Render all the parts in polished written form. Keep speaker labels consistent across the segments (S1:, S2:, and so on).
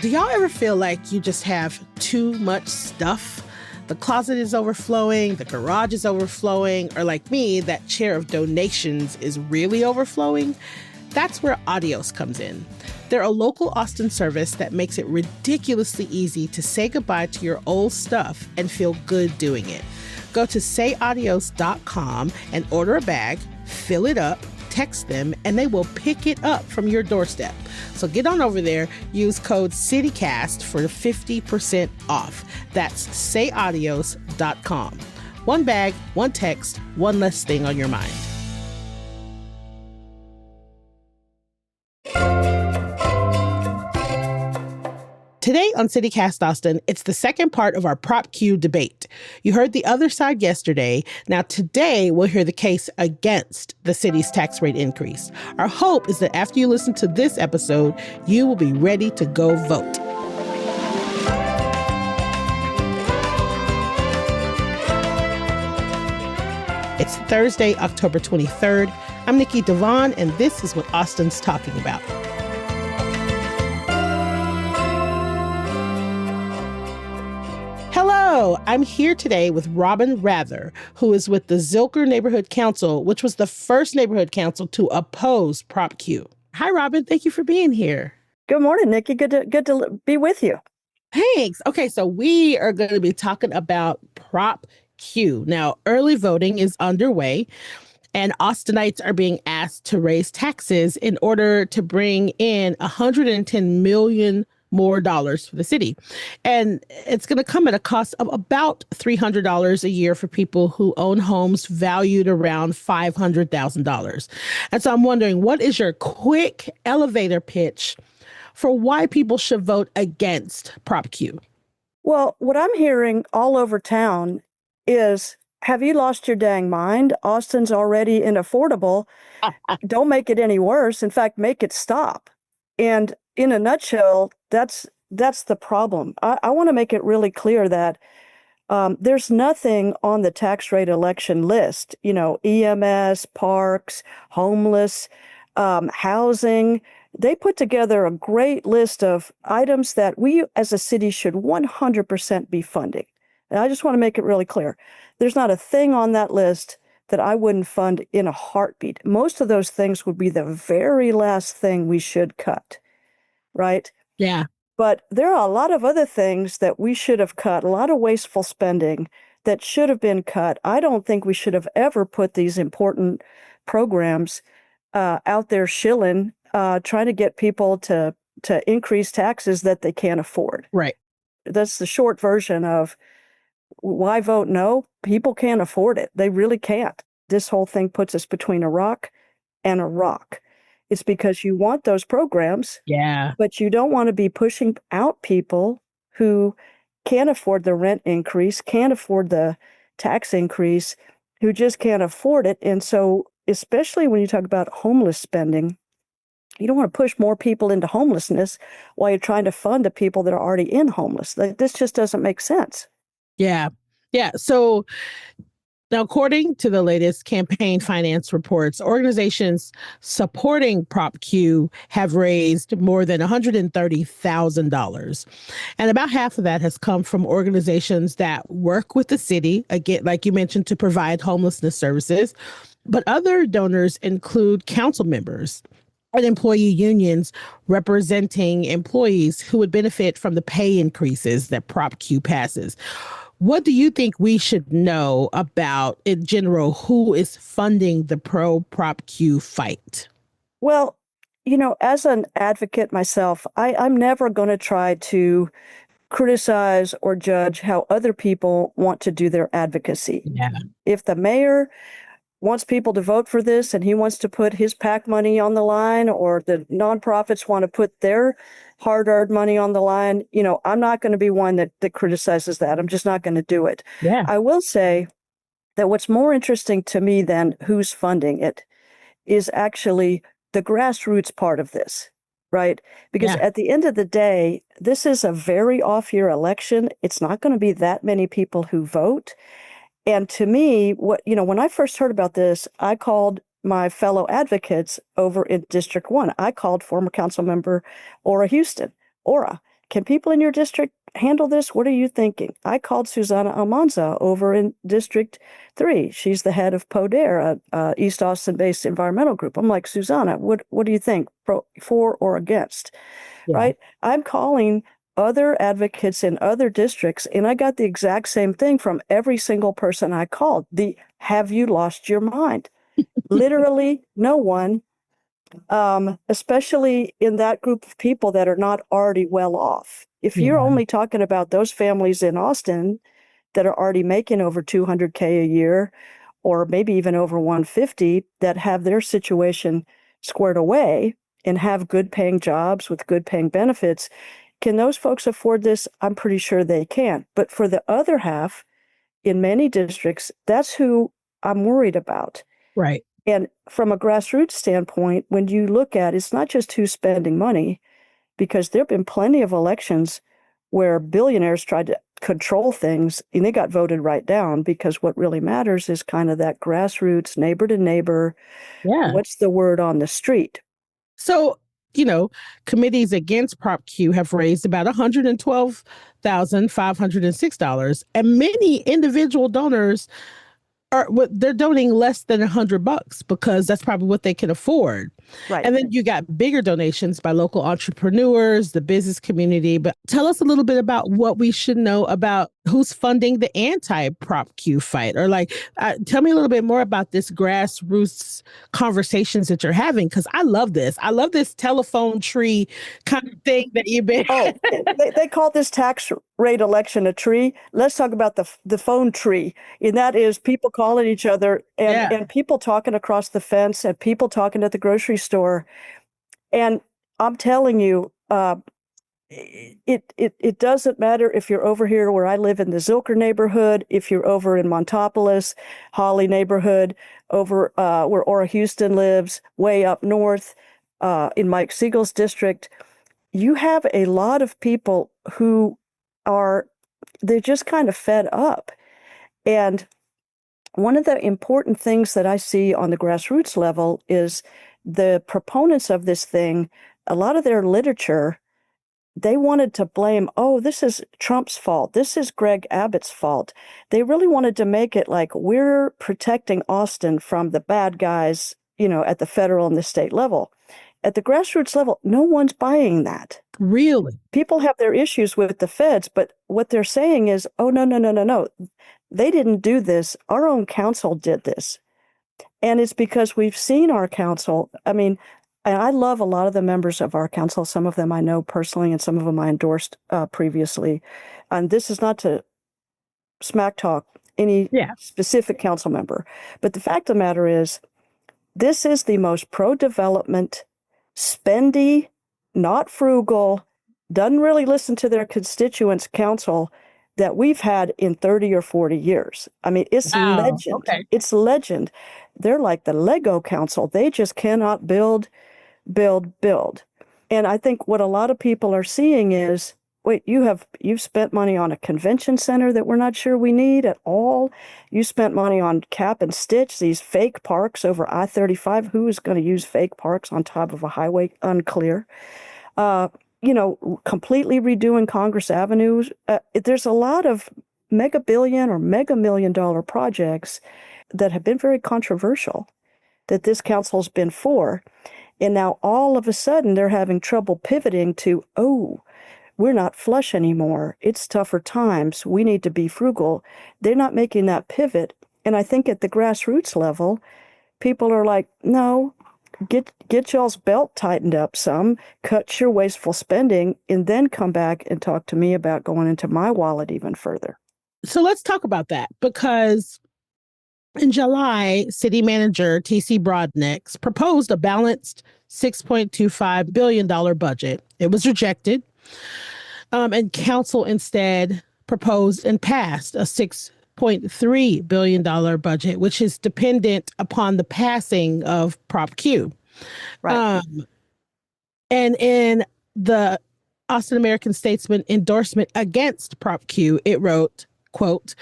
S1: Do y'all ever feel like you just have too much stuff? The closet is overflowing, the garage is overflowing, or like me, that chair of donations is really overflowing? That's where Adios comes in. They're a local Austin service that makes it ridiculously easy to say goodbye to your old stuff and feel good doing it. Go to sayadios.com and order a bag, fill it up, text them, and they will pick it up from your doorstep. So get on over there, use code CITYCAST for 50% off. That's sayadios.com. One bag, one text, one less thing on your mind. Today on CityCast Austin, it's the second part of our Prop Q debate. You heard the other side yesterday. Now today, we'll hear the case against the city's tax rate increase. Our hope is that after you listen to this episode, you will be ready to go vote. It's Thursday, October 23rd. I'm Nikki Devon, and this is what Austin's talking about. Hello, I'm here today with Robin Rather, who is with the Zilker Neighborhood Council, which was the first neighborhood council to oppose Prop Q. Hi, Robin. Thank you for being here.
S2: Good morning, Nikki. Good to be with you.
S1: Thanks. Okay, so we are going to be talking about Prop Q. Now, early voting is underway, and Austinites are being asked to raise taxes in order to bring in $110 million more dollars for the city. And it's going to come at a cost of about $300 a year for people who own homes valued around $500,000. And so I'm wondering, what is your quick elevator pitch for why people should vote against Prop Q?
S2: Well, what I'm hearing all over town is, have you lost your dang mind? Austin's already inaffordable. Don't make it any worse. In fact, make it stop. And in a nutshell, that's the problem. I want to make it really clear that there's nothing on the tax rate election list, EMS, parks, homeless, housing. They put together a great list of items that we as a city should 100% be funding. And I just want to make it really clear. There's not a thing on that list that I wouldn't fund in a heartbeat. Most of those things would be the very last thing we should cut, right?
S1: Yeah.
S2: But there are a lot of other things that we should have cut, a lot of wasteful spending that should have been cut. I don't think we should have ever put these important programs out there shilling, trying to get people to increase taxes that they can't afford.
S1: Right.
S2: That's the short version of why vote no. People can't afford it. They really can't. This whole thing puts us between a rock and a rock. It's because you want those programs, but you don't want to be pushing out people who can't afford the rent increase, can't afford the tax increase, who just can't afford it. And so, especially when you talk about homeless spending, you don't want to push more people into homelessness while you're trying to fund the people that are already in homeless. This just doesn't make sense.
S1: Yeah. So now, according to the latest campaign finance reports, organizations supporting Prop Q have raised more than $130,000. And about half of that has come from organizations that work with the city, again, like you mentioned, to provide homelessness services. But other donors include council members and employee unions representing employees who would benefit from the pay increases that Prop Q passes. What do you think we should know about, in general, who is funding the pro-Prop Q fight?
S2: Well, as an advocate myself, I'm never going to try to criticize or judge how other people want to do their advocacy.
S1: Yeah.
S2: If the mayor wants people to vote for this and he wants to put his PAC money on the line, or the nonprofits want to put their hard-earned money on the line, I'm not going to be one that criticizes that. I'm just not going to do it.
S1: Yeah.
S2: I will say that what's more interesting to me than who's funding it is actually the grassroots part of this, right? Because at the end of the day, this is a very off-year election. It's not going to be that many people who vote. And to me, when I first heard about this, I called my fellow advocates over in District 1. I called former council member Ora Houston, can people in your district handle this? What are you thinking? I called Susanna Almanza over in District 3. She's the head of PODER, East Austin-based environmental group. I'm like, Susanna, what do you think, for or against?
S1: Yeah.
S2: Right? I'm calling other advocates in other districts, and I got the exact same thing from every single person I called. Have you lost your mind? Literally no one, especially in that group of people that are not already well off. If you're
S1: Yeah.
S2: only talking about those families in Austin that are already making over 200K a year, or maybe even over 150, that have their situation squared away and have good paying jobs with good paying benefits, can those folks afford this? I'm pretty sure they can. But for the other half, in many districts, that's who I'm worried about.
S1: Right.
S2: And from a grassroots standpoint, when you look at it's not just who's spending money, because there have been plenty of elections where billionaires tried to control things and they got voted right down, because what really matters is kind of that grassroots, neighbor to neighbor.
S1: Yeah.
S2: What's the word on the street?
S1: So, committees against Prop Q have raised about $112,506, and many individual donors they're donating less than $100 because that's probably what they can afford.
S2: Right.
S1: And then you got bigger donations by local entrepreneurs, the business community. But tell us a little bit about what we should know about who's funding the anti-Prop Q fight, or tell me a little bit more about this grassroots conversations that you're having, because I love this. I love this telephone tree kind of thing that you've been.
S2: Oh, they call this tax rate election a tree. Let's talk about the phone tree, and that is people calling each other and people talking across the fence and people talking at the grocery store. And I'm telling you, it doesn't matter if you're over here where I live in the Zilker neighborhood, if you're over in Montopolis, Holly neighborhood, over where Ora Houston lives, way up north in Mike Siegel's district. You have a lot of people who they're just kind of fed up. And one of the important things that I see on the grassroots level is the proponents of this thing, a lot of their literature, they wanted to blame, this is Trump's fault. This is Greg Abbott's fault. They really wanted to make it like we're protecting Austin from the bad guys, at the federal and the state level. At the grassroots level, no one's buying that.
S1: Really?
S2: People have their issues with the feds, but what they're saying is, no. They didn't do this. Our own council did this. And it's because we've seen our council. I mean, I love a lot of the members of our council. Some of them I know personally, and some of them I endorsed previously. And this is not to smack talk any specific council member. But the fact of the matter is, this is the most pro-development, spendy, not frugal, doesn't really listen to their constituents council that we've had in 30 or 40 years. I mean, it's legend.
S1: Okay.
S2: It's legend. They're like the Lego council. They just cannot build. And I think what a lot of people are seeing is, wait, you've spent money on a convention center that we're not sure we need at all. You spent money on cap and stitch, these fake parks over I-35. Who is going to use fake parks on top of a highway? Unclear. Completely redoing Congress Avenue. There's a lot of mega billion or mega $1 million projects that have been very controversial that this council's been for. And now all of a sudden they're having trouble pivoting to, we're not flush anymore. It's tougher times. We need to be frugal. They're not making that pivot. And I think at the grassroots level, people are like, no, get y'all's belt tightened up some, cut your wasteful spending, and then come back and talk to me about going into my wallet even further.
S1: So let's talk about that, because in July, City Manager T.C. Brodniks proposed a balanced $6.25 billion budget. It was rejected, and Council instead proposed and passed a $6.3 billion budget, which is dependent upon the passing of Prop Q.
S2: Right.
S1: And in the Austin American-Statesman endorsement against Prop Q, it wrote, quote,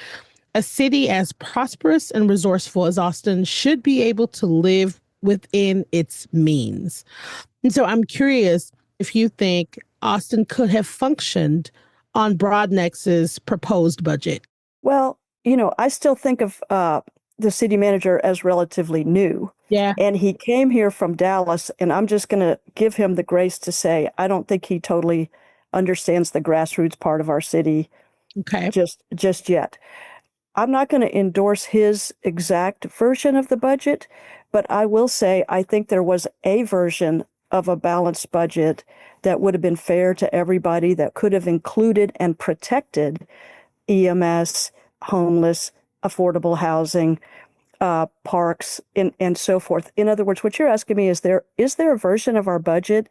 S1: "A city as prosperous and resourceful as Austin should be able to live within its means." And so I'm curious if you think Austin could have functioned on Broadnex's proposed budget?
S2: Well, I still think of the city manager as relatively new.
S1: Yeah.
S2: And he came here from Dallas, and I'm just going to give him the grace to say, I don't think he totally understands the grassroots part of our city
S1: Okay.
S2: just yet. I'm not going to endorse his exact version of the budget, but I will say I think there was a version of a balanced budget that would have been fair to everybody, that could have included and protected EMS, homeless, affordable housing, parks, and so forth. In other words, what you're asking me is there a version of our budget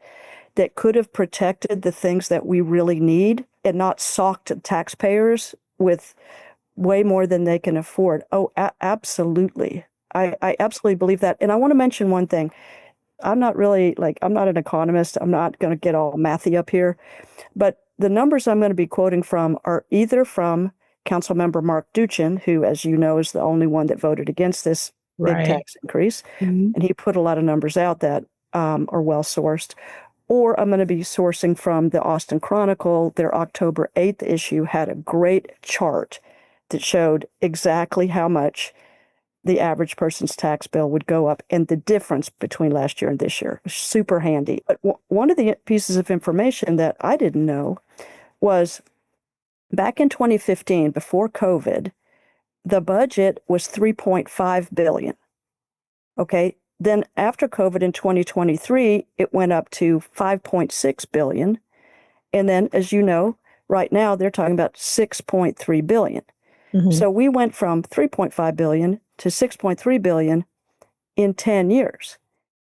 S2: that could have protected the things that we really need and not socked taxpayers with way more than they can afford? Oh, absolutely. I absolutely believe that. And I want to mention one thing. I'm not an economist. I'm not going to get all mathy up here, but the numbers I'm going to be quoting from are either from Councilmember Mark Duchin, who, as you know, is the only one that voted against this big tax increase.
S1: Mhm.
S2: And he put a lot of numbers out that are well sourced. Or I'm going to be sourcing from the Austin Chronicle. Their October 8th issue had a great chart that showed exactly how much the average person's tax bill would go up and the difference between last year and this year. Super handy. But one of the pieces of information that I didn't know was back in 2015, before COVID, the budget was 3.5 billion. Okay. Then after COVID in 2023, it went up to 5.6 billion. And then, as you know, right now they're talking about 6.3 billion.
S1: Mhm.
S2: So we went from 3.5 billion to 6.3 billion in 10 years.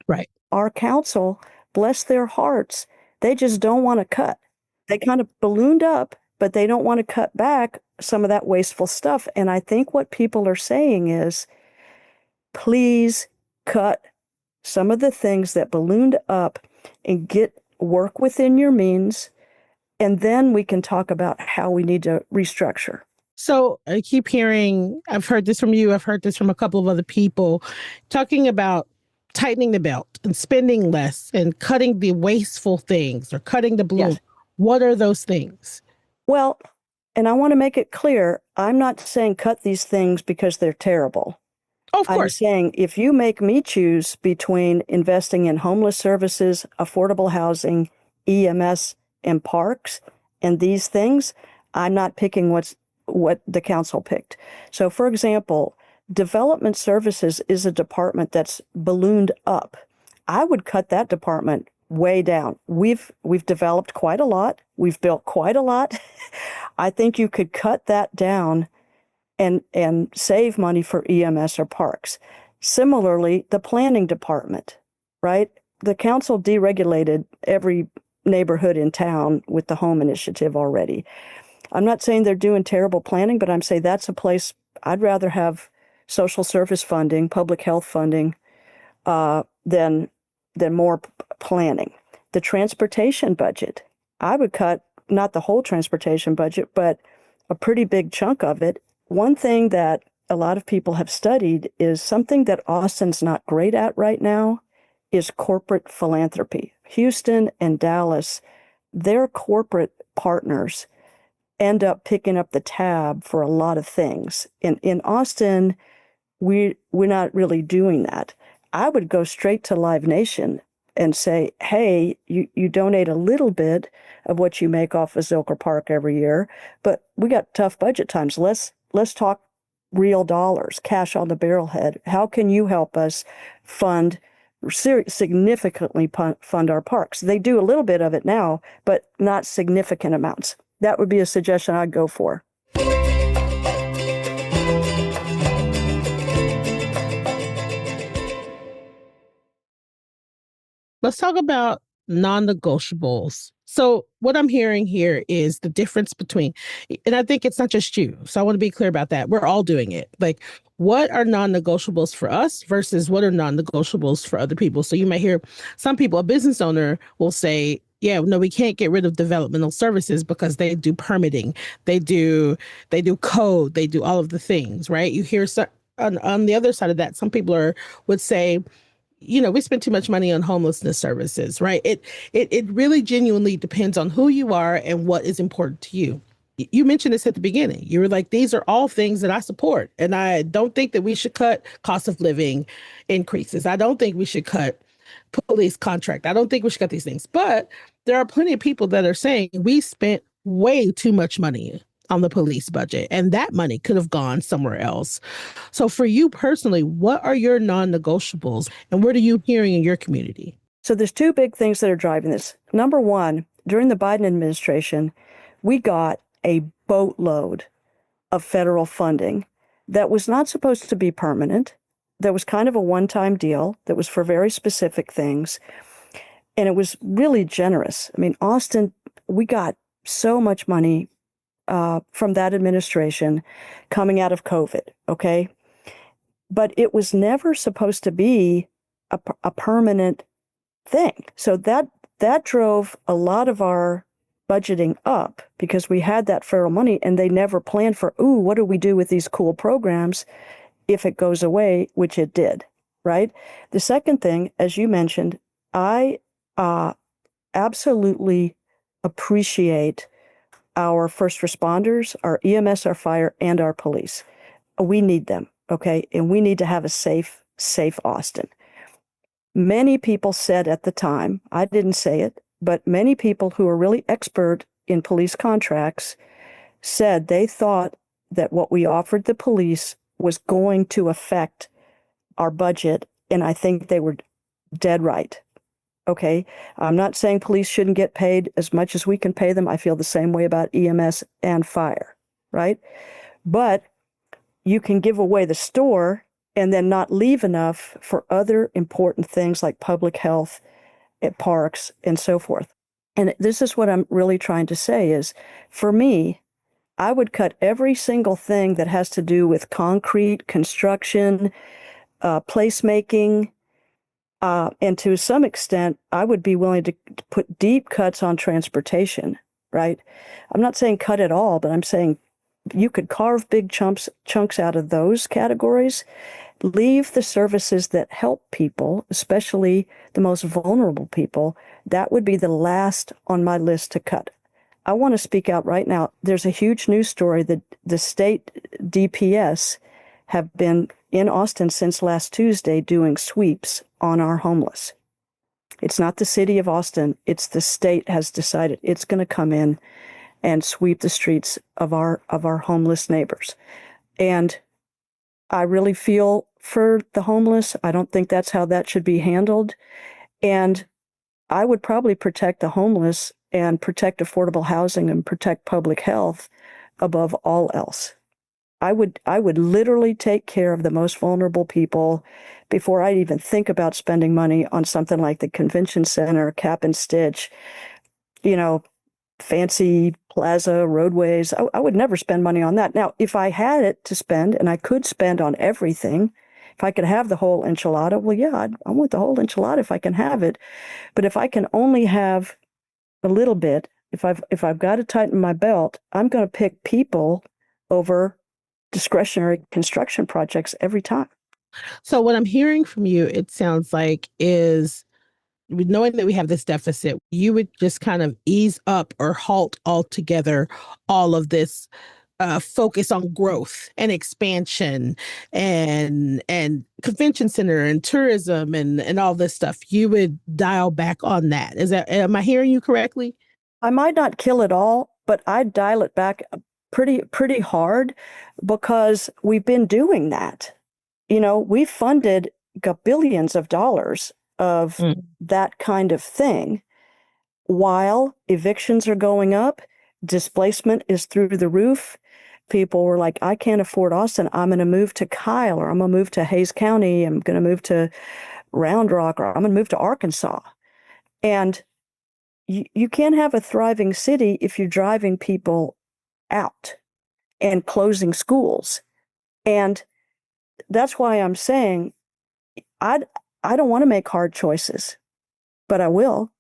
S1: Right.
S2: Our council, bless their hearts, they just don't want to cut. They kind of ballooned up, but they don't want to cut back some of that wasteful stuff. And I think what people are saying is, please cut some of the things that ballooned up and work within your means. And then we can talk about how we need to restructure.
S1: So I keep hearing, I've heard this from you, I've heard this from a couple of other people, talking about tightening the belt and spending less and cutting the wasteful things or cutting the bloom.
S2: Yes.
S1: What are those things?
S2: Well, and I want to make it clear, I'm not saying cut these things because they're terrible.
S1: Of
S2: I'm
S1: course.
S2: saying if you make me choose between investing in homeless services, affordable housing, EMS, and parks, and these things, I'm not picking what the council picked. So, for example, development services is a department that's ballooned up. I would cut that department way down. We've developed quite a lot. We've built quite a lot. I think you could cut that down and save money for EMS or parks. Similarly, the planning department, right? The council deregulated every neighborhood in town with the home initiative already. I'm not saying they're doing terrible planning, but I'm saying that's a place I'd rather have social service funding, public health funding, than more planning. The transportation budget, I would cut not the whole transportation budget, but a pretty big chunk of it. One thing that a lot of people have studied is something that Austin's not great at right now is corporate philanthropy. Houston and Dallas, their corporate partners end up picking up the tab for a lot of things. In Austin, we're not really doing that. I would go straight to Live Nation and say, hey, you donate a little bit of what you make off of Zilker Park every year, but we got tough budget times. Let's talk real dollars, cash on the barrelhead. How can you help us significantly fund our parks? They do a little bit of it now, but not significant amounts. That would be a suggestion I'd go for.
S1: Let's talk about non-negotiables. So what I'm hearing here is the difference between, and I think it's not just you. So I want to be clear about that. We're all doing it. Like, what are non-negotiables for us versus what are non-negotiables for other people? So you might hear some people, a business owner will say, yeah, no, we can't get rid of developmental services because they do permitting, they do code, they do all of the things, right? You hear on the other side of that, some people would say, we spend too much money on homelessness services, right? It really genuinely depends on who you are and what is important to you. You mentioned this at the beginning. You were like, these are all things that I support. And I don't think that we should cut cost of living increases. I don't think we should cut police contract. I don't think we should cut these things. But there are plenty of people that are saying we spent way too much money on the police budget, and that money could have gone somewhere else. So, for you personally, what are your non negotiables, and what are you hearing in your community?
S2: So, there's two big things that are driving this. Number one, during the Biden administration, we got a boatload of federal funding that was not supposed to be permanent, that was kind of a one-time deal, that was for very specific things. And it was really generous. I mean, Austin, we got so much money from that administration coming out of COVID, okay? But it was never supposed to be a permanent thing. So that drove a lot of our budgeting up because we had that federal money and they never planned for, what do we do with these cool programs if it goes away, which it did, right? The second thing, as you mentioned, I absolutely appreciate our first responders, our EMS, our fire, and our police. We need them, okay? And we need to have a safe Austin. Many people said at the time, I didn't say it, but many people who are really expert in police contracts said they thought that what we offered the police was going to affect our budget, and I think they were dead right. Okay, I'm not saying police shouldn't get paid as much as we can pay them. I feel the same way about EMS and fire, right? But you can give away the store and then not leave enough for other important things like public health, at parks, and so forth. And this is what I'm really trying to say is, for me, I would cut every single thing that has to do with concrete, construction, placemaking, and to some extent, I would be willing to put deep cuts on transportation, right? I'm not saying cut it all, but I'm saying you could carve big chunks out of those categories, leave the services that help people, especially the most vulnerable people. That would be the last on my list to cut. I want to speak out right now. There's a huge news story that the state DPS have been in Austin since last Tuesday doing sweeps on our homeless. It's not the city of Austin, it's the state has decided it's going to come in and sweep the streets of our homeless neighbors. And I really feel for the homeless. I don't think that's how that should be handled. And I would probably protect the homeless and protect affordable housing and protect public health above all else. I would literally take care of the most vulnerable people before I'd even think about spending money on something like the convention center, cap and stitch, fancy plaza, roadways. I would never spend money on that. Now, if I had it to spend and I could spend on everything, if I could have the whole enchilada, well, yeah, I want the whole enchilada if I can have it. But if I can only have a little bit, if I've got to tighten my belt, I'm going to pick people over discretionary construction projects every time.
S1: So what I'm hearing from you, it sounds like, is knowing that we have this deficit, you would just kind of ease up or halt altogether all of this focus on growth and expansion and convention center and tourism and all this stuff. You would dial back on that. Am I hearing you correctly?
S2: I might not kill it all, but I'd dial it back pretty hard because we've been doing that. We funded billions of dollars of that kind of thing while evictions are going up, displacement is through the roof. People were like, I can't afford Austin. I'm going to move to Kyle, or I'm going to move to Hays County. I'm going to move to Round Rock, or I'm going to move to Arkansas. And you can't have a thriving city if you're driving people out and closing schools. And that's why I'm saying I don't want to make hard choices, but I will.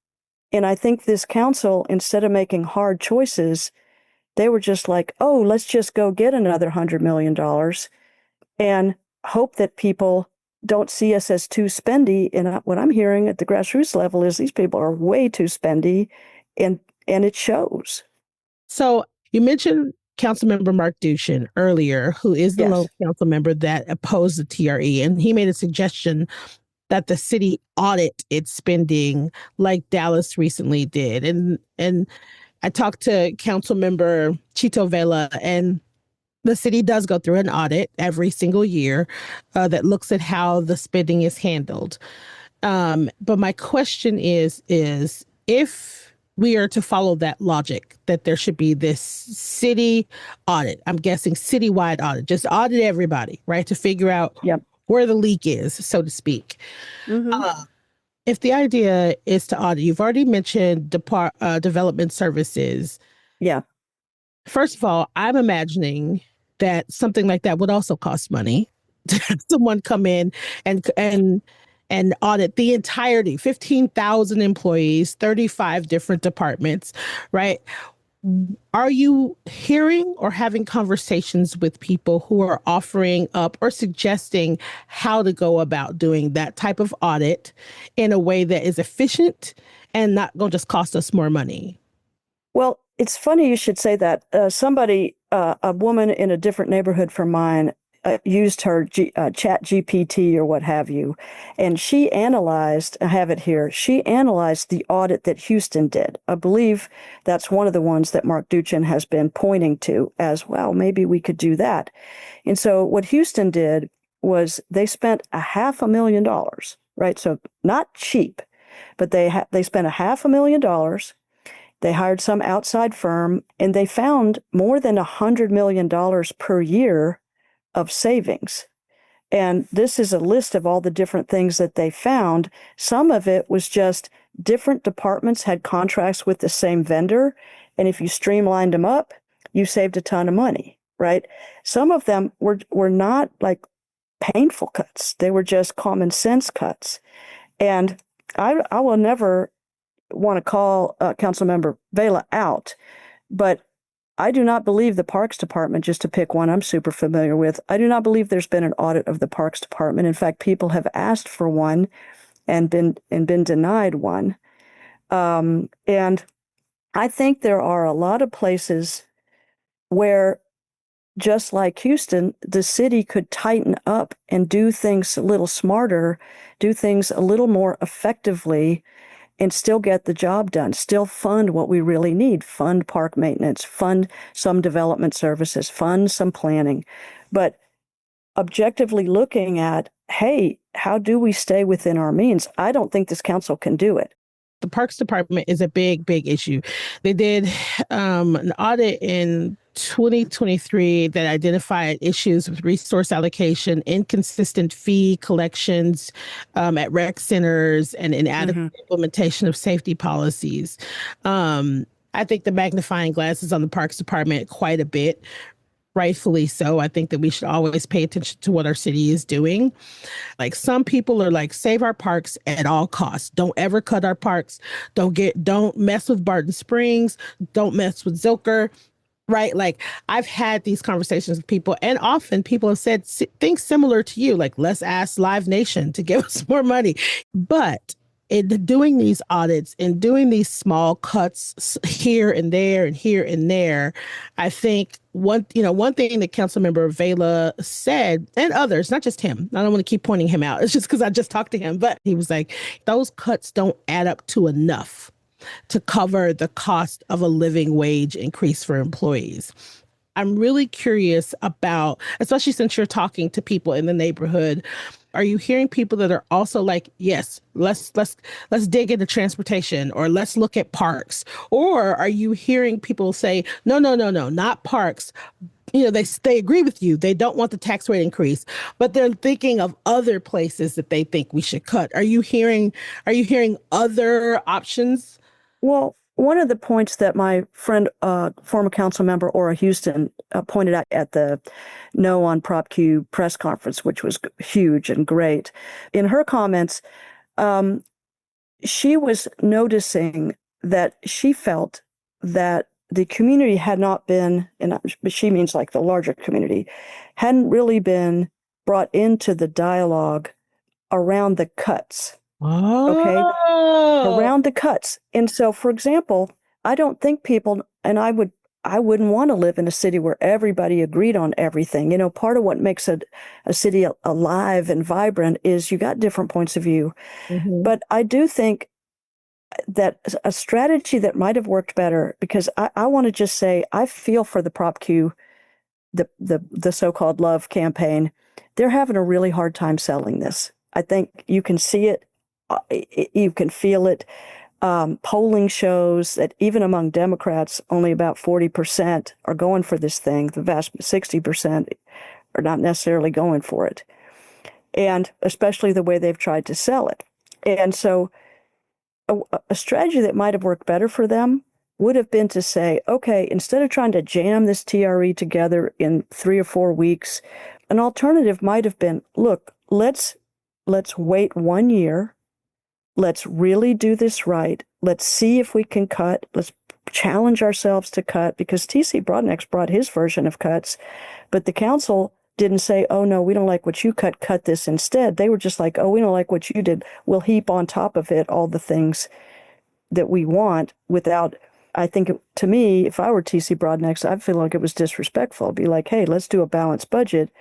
S2: And I think this council, instead of making hard choices, they were just like, oh, let's just go get another $100 million and hope that people don't see us as too spendy. And what I'm hearing at the grassroots level is these people are way too spendy, and it shows.
S1: So you mentioned Councilmember Mark Dushin earlier, who is the lone
S2: Yes.
S1: council member that opposed the TRE, and he made a suggestion that the city audit its spending like Dallas recently did. And I talked to Councilmember Chito Vela, and the city does go through an audit every single year that looks at how the spending is handled. But my question is if we are to follow that logic that there should be this city audit, I'm guessing citywide audit, just audit everybody, right, to figure out
S2: Yep.
S1: where the leak is, so to speak.
S2: Mm-hmm.
S1: If the idea is to audit, you've already mentioned development services.
S2: Yeah.
S1: First of all, I'm imagining that something like that would also cost money to have someone come in and audit the entirety, 15,000 employees, 35 different departments, right? Are you hearing or having conversations with people who are offering up or suggesting how to go about doing that type of audit in a way that is efficient and not going to just cost us more money?
S2: Well, it's funny you should say that. A woman in a different neighborhood from mine, used her Chat GPT or what have you, and she analyzed, I have it here, she analyzed the audit that Houston did. I believe that's one of the ones that Mark Duchin has been pointing to as, well, maybe we could do that. And so what Houston did was they spent $500,000, right? So not cheap, but they spent $500,000. They hired some outside firm, and they found more than $100 million per year of savings. And this is a list of all the different things that they found. Some of it was just different departments had contracts with the same vendor, and if you streamlined them up, you saved a ton of money, right? Some of them were not like painful cuts. They were just common sense cuts. And I will never want to call Councilmember Vela out, but I do not believe the Parks Department, just to pick one I'm super familiar with, I do not believe there's been an audit of the Parks Department. In fact, people have asked for one and been denied one. And I think there are a lot of places where, just like Houston, the city could tighten up and do things a little smarter, do things a little more effectively, and still get the job done, still fund what we really need, fund park maintenance, fund some development services, fund some planning. But objectively looking at, hey, how do we stay within our means? I don't think this council can do it.
S1: The Parks Department is a big, big issue. They did an audit in 2023 that identified issues with resource allocation, inconsistent fee collections at rec centers, and inadequate implementation of safety policies. I think the magnifying glass is on the Parks Department quite a bit. Rightfully so. I think that we should always pay attention to what our city is doing. Like, some people are like, save our parks at all costs. Don't ever cut our parks. Don't mess with Barton Springs. Don't mess with Zilker. Right. Like, I've had these conversations with people, and often people have said things similar to you, like, let's ask Live Nation to give us more money. But in doing these audits and doing these small cuts here and there and here and there, I think one thing that Councilmember Vela said, and others, not just him, I don't want to keep pointing him out, it's just because I just talked to him, but he was like, those cuts don't add up to enough to cover the cost of a living wage increase for employees. I'm really curious about, especially since you're talking to people in the neighborhood, are you hearing people that are also like, yes, let's dig into transportation, or let's look at parks? Or are you hearing people say, no, not parks? They agree with you. They don't want the tax rate increase, but they're thinking of other places that they think we should cut. Are you hearing other options?
S2: Well, one of the points that my friend, former council member Ora Houston, pointed out at the No on Prop Q press conference, which was huge and great, in her comments, she was noticing that she felt that the community had not been, and she means like the larger community, hadn't really been brought into the dialogue around the cuts. Okay.
S1: Oh.
S2: Around the cuts. And so, for example, I don't think people, and I wouldn't want to live in a city where everybody agreed on everything. You know, part of what makes a city alive and vibrant is you got different points of view.
S1: Mhm.
S2: But I do think that a strategy that might have worked better, because I want to just say, I feel for the Prop Q, the so-called love campaign. They're having a really hard time selling this. I think you can see it, you can feel it. Polling shows that even among Democrats, only about 40% are going for this thing. The vast 60% are not necessarily going for it. And especially the way they've tried to sell it. And so a strategy that might have worked better for them would have been to say, okay, instead of trying to jam this TRE together in 3 or 4 weeks, an alternative might have been, look, let's wait 1 year. Let's really do this right. Let's see if we can cut. Let's challenge ourselves to cut, because TC Broadnax brought his version of cuts, but the council didn't say, oh no, we don't like what you cut this instead. They were just like, oh, we don't like what you did. We'll heap on top of it all the things that we want without, I think to me, if I were TC Broadnax, I'd feel like it was disrespectful. It'd be like, hey, let's do a balanced budget.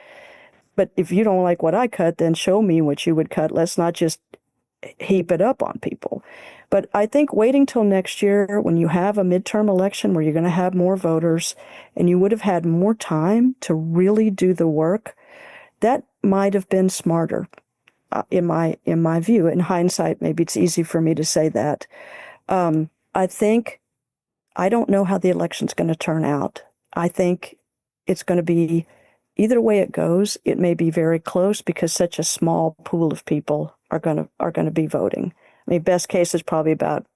S2: But if you don't like what I cut, then show me what you would cut. Let's not just heap it up on people. But I think waiting till next year, when you have a midterm election where you're going to have more voters and you would have had more time to really do the work, that might have been smarter, in my view. In hindsight, maybe it's easy for me to say that. I think, I don't know how the election's going to turn out. I think it's going to be, either way it goes, it may be very close because such a small pool of people are going to be voting. I mean, best case is probably about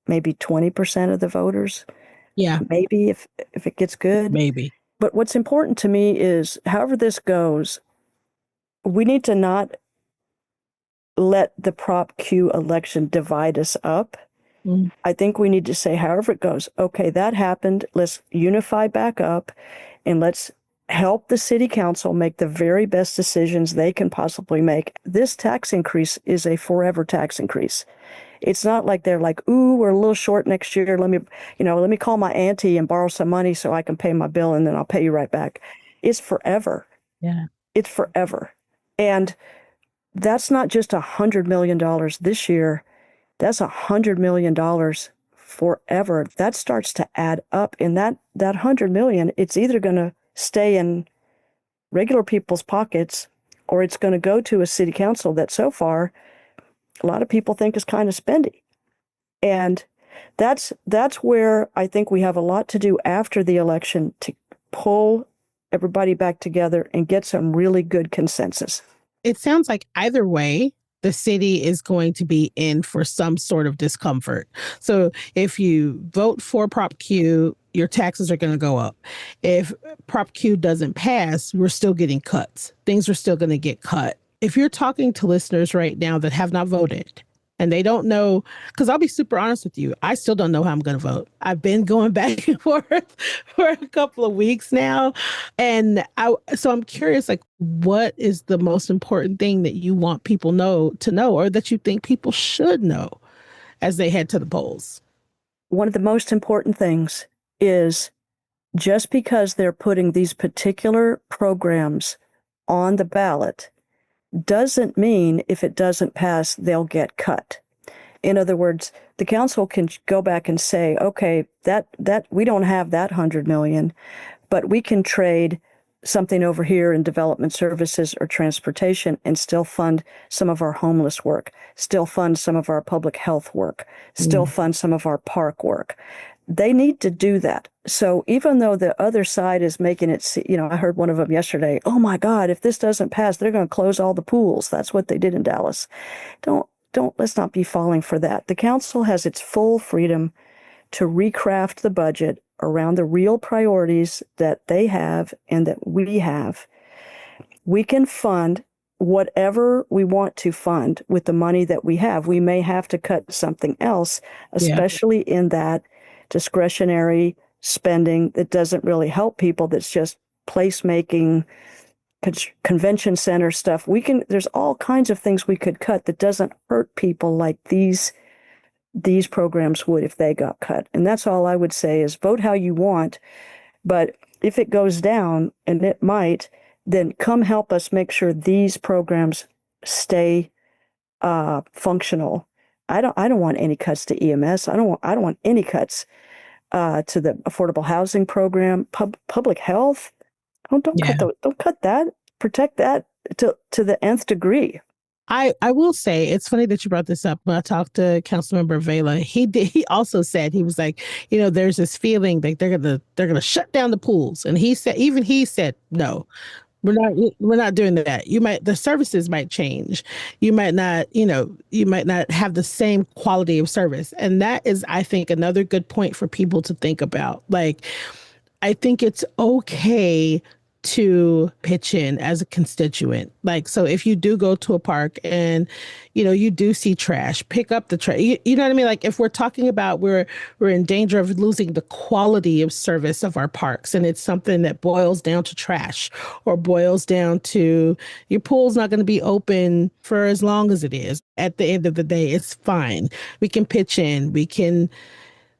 S2: maybe 20% of the voters,
S1: Yeah,
S2: maybe if it gets good.
S1: maybe.
S2: But what's important to me is, however this goes, we need to not let the Prop Q election divide us up.
S1: Mm.
S2: I think we need to say, however it goes, okay, that happened. Let's unify back up and let's help the city council make the very best decisions they can possibly make. This tax increase is a forever tax increase. It's not like they're like, ooh, we're a little short next year. Let me call my auntie and borrow some money so I can pay my bill and then I'll pay you right back. It's forever.
S1: Yeah.
S2: It's forever. And that's not just $100 million this year. That's $100 million forever. That starts to add up. And that $100 million, it's either going to stay in regular people's pockets or it's going to go to a city council that so far a lot of people think is kind of spendy. And that's where I think we have a lot to do after the election to pull everybody back together and get some really good consensus.
S1: It sounds like either way, the city is going to be in for some sort of discomfort. So if you vote for Prop Q, your taxes are going to go up. If Prop Q doesn't pass, we're still getting cuts. Things are still going to get cut. If you're talking to listeners right now that have not voted and they don't know, because I'll be super honest with you, I still don't know how I'm going to vote. I've been going back and forth for a couple of weeks now. So I'm curious, like, what is the most important thing that you want people to know, or that you think people should know as they head to the polls?
S2: One of the most important things is, just because they're putting these particular programs on the ballot doesn't mean if it doesn't pass, they'll get cut. In other words, the council can go back and say, okay, that we don't have that 100 million, but we can trade something over here in development services or transportation and still fund some of our homeless work, still fund some of our public health work, still fund some of our park work. They need to do that. So even though the other side is making it, I heard one of them yesterday, oh my God, if this doesn't pass, they're going to close all the pools. That's what they did in Dallas. Let's not be falling for that. The council has its full freedom to recraft the budget around the real priorities that they have and that we have. We can fund whatever we want to fund with the money that we have. We may have to cut something else, especially in that discretionary spending that doesn't really help people, that's just placemaking, convention center stuff. There's all kinds of things we could cut that doesn't hurt people like these programs would if they got cut. And that's all I would say is vote how you want. But if it goes down, and it might, then come help us make sure these programs stay functional. I don't want any cuts to EMS. I don't want any cuts to the affordable housing program, public health. Don't cut that. Protect that to the nth degree.
S1: I will say it's funny that you brought this up. When I talked to Councilmember Vela, he also said, he was like, there's this feeling that they're gonna shut down the pools, and he said no. We're not doing that. The services might change. You might not have the same quality of service. And that is, I think, another good point for people to think about. Like, I think it's okay to pitch in as a constituent. Like, so if you do go to a park and, you do see trash, pick up the trash. You know what I mean? Like, if we're talking about we're in danger of losing the quality of service of our parks, and it's something that boils down to trash or boils down to your pool's not going to be open for as long as it is. At the end of the day, it's fine. We can pitch in. We can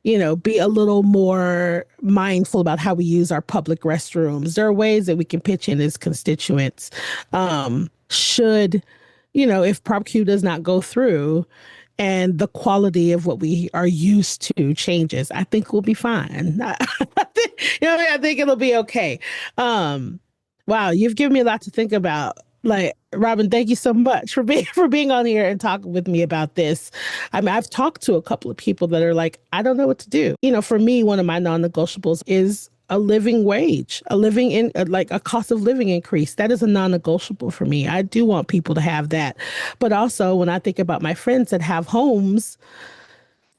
S1: be a little more mindful about how we use our public restrooms. There are ways that we can pitch in as constituents. If Prop Q does not go through and the quality of what we are used to changes, I think we'll be fine. I think it'll be okay. Wow, you've given me a lot to think about. Like, Robin, thank you so much for being on here and talking with me about this. I mean, I've talked to a couple of people that are like, I don't know what to do. For me, one of my non-negotiables is a living wage, a cost of living increase. That is a non-negotiable for me. I do want people to have that. But also, when I think about my friends that have homes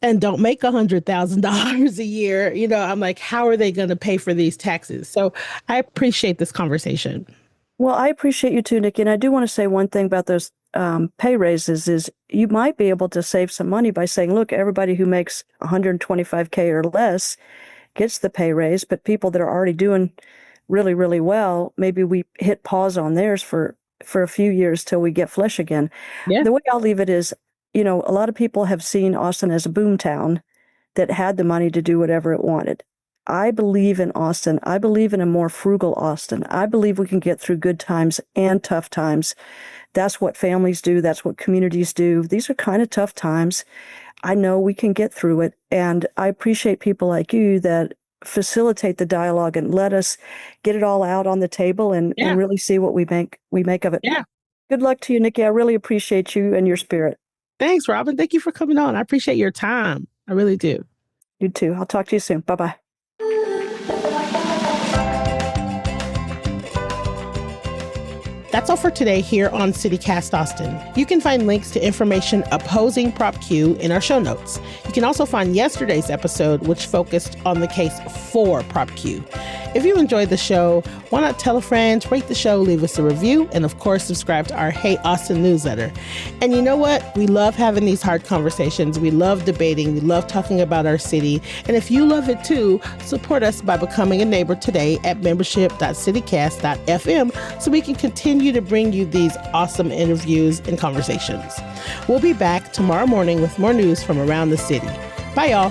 S1: and don't make $100,000 a year, I'm like, how are they going to pay for these taxes? So I appreciate this conversation.
S2: Well, I appreciate you too, Nikki. And I do want to say one thing about those pay raises is you might be able to save some money by saying, look, everybody who makes $125K or less gets the pay raise, but people that are already doing really, really well, maybe we hit pause on theirs for a few years till we get flush again. Yeah. The way I'll leave it is, a lot of people have seen Austin as a boom town that had the money to do whatever it wanted. I believe in Austin. I believe in a more frugal Austin. I believe we can get through good times and tough times. That's what families do. That's what communities do. These are kind of tough times. I know we can get through it. And I appreciate people like you that facilitate the dialogue and let us get it all out on the table and really see what we make of it. Yeah. Good luck to you, Nikki. I really appreciate you and your spirit.
S1: Thanks, Robin. Thank you for coming on. I appreciate your time. I really do.
S2: You too. I'll talk to you soon. Bye-bye.
S1: That's all for today here on CityCast Austin. You can find links to information opposing Prop Q in our show notes. You can also find yesterday's episode, which focused on the case for Prop Q. If you enjoyed the show, why not tell a friend, rate the show, leave us a review, and of course, subscribe to our Hey Austin newsletter. And you know what? We love having these hard conversations. We love debating. We love talking about our city. And if you love it too, support us by becoming a neighbor today at membership.citycast.fm so we can continue to bring you these awesome interviews and conversations. We'll be back tomorrow morning with more news from around the city. Bye, y'all.